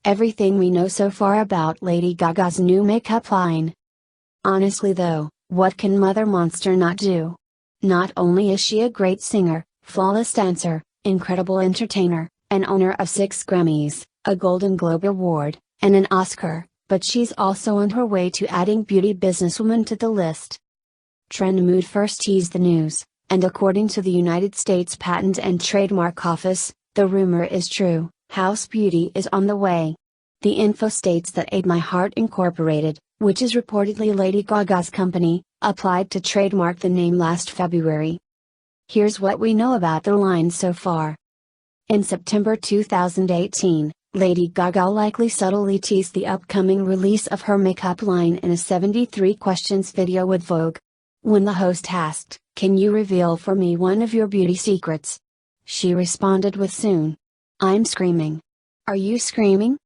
everything we know so far about Lady Gaga's new makeup line. Honestly though, what can Mother Monster not do? Not only is she a great singer, flawless dancer, incredible entertainer, and owner of 6 Grammys, a Golden Globe Award, and an Oscar, but she's also on her way to adding beauty businesswoman to the list. Trend Mood first teased the news, and according to the United States Patent and Trademark Office, the rumor is true. Haus Beauty is on the way. The info states that Aid My Heart Incorporated, which is reportedly Lady Gaga's company, applied to trademark the name last February. Here's what we know about the line so far. In September 2018, Lady Gaga likely subtly teased the upcoming release of her makeup line in a 73 Questions video with Vogue. When the host asked, "Can you reveal for me one of your beauty secrets?" she responded with "Soon. I'm screaming." Are you screaming?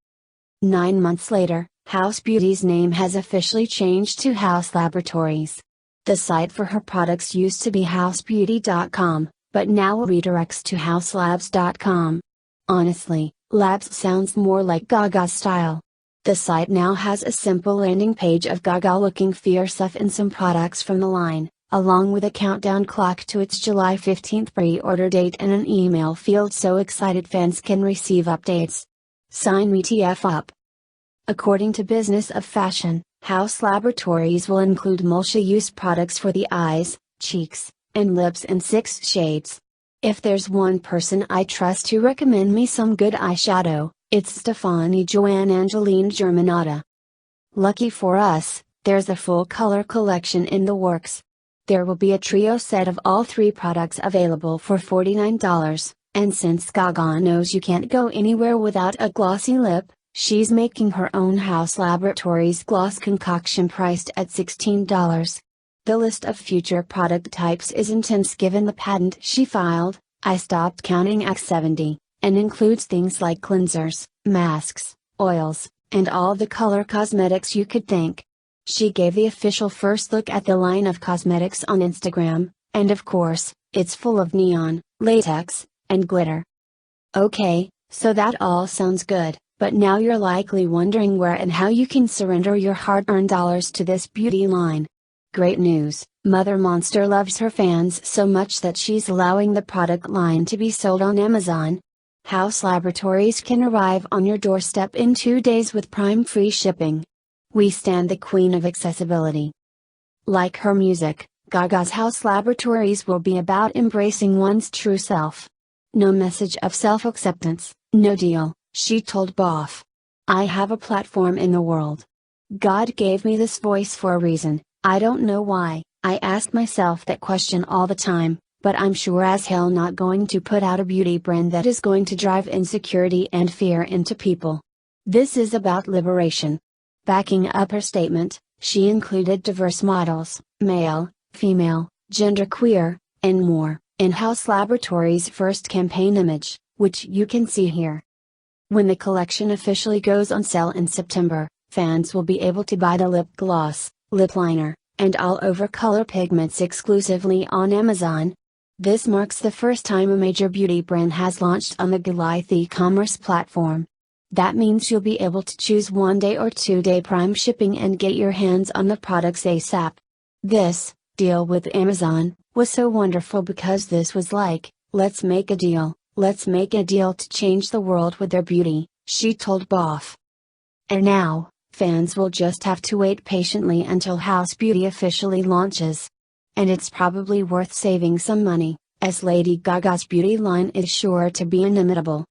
9 months later, Haus Beauty's name has officially changed to Haus Laboratories. The site for her products used to be housebeauty.com, but now redirects to houselabs.com. Honestly, Labs sounds more like Gaga's style. The site now has a simple landing page of Gaga looking fierce and some products from the line, along with a countdown clock to its July 15th pre-order date and an email field so excited fans can receive updates. Sign me TF up. According to Business of Fashion, Haus Laboratories will include multi-use products for the eyes, cheeks, and lips in 6 shades. If there's one person I trust to recommend me some good eyeshadow, it's Stefani Joanne Angeline Germanotta. Lucky for us, there's a full color collection in the works. There will be a trio set of all 3 products available for $49, and since Gaga knows you can't go anywhere without a glossy lip, she's making her own Haus Laboratories gloss concoction priced at $16. The list of future product types is intense given the patent she filed, I stopped counting at 70, and includes things like cleansers, masks, oils, and all the color cosmetics you could think. She gave the official first look at the line of cosmetics on Instagram, and of course, it's full of neon, latex, and glitter. Okay, so that all sounds good, but now you're likely wondering where and how you can surrender your hard-earned dollars to this beauty line. Great news, Mother Monster loves her fans so much that she's allowing the product line to be sold on Amazon. Haus Laboratories can arrive on your doorstep in 2 days with Prime free shipping. We stand the queen of accessibility. Like her music, Gaga's Haus Laboratories will be about embracing one's true self. No message of self-acceptance, no deal, she told BOF. I have a platform in the world. God gave me this voice for a reason, I don't know why. I ask myself that question all the time, but I'm sure as hell not going to put out a beauty brand that is going to drive insecurity and fear into people. This is about liberation. Backing up her statement, she included diverse models, male, female, genderqueer, and more, in Haus Laboratories' first campaign image, which you can see here. When the collection officially goes on sale in September, fans will be able to buy the lip gloss, lip liner, and all over color pigments exclusively on Amazon. This marks the first time a major beauty brand has launched on the Goliath e-commerce platform. That means you'll be able to choose 1-day or 2-day Prime shipping and get your hands on the products ASAP. This deal with Amazon was so wonderful because this was like, let's make a deal to change the world with their beauty, she told BOF. And now, fans will just have to wait patiently until Haus Beauty officially launches. And it's probably worth saving some money, as Lady Gaga's beauty line is sure to be inimitable.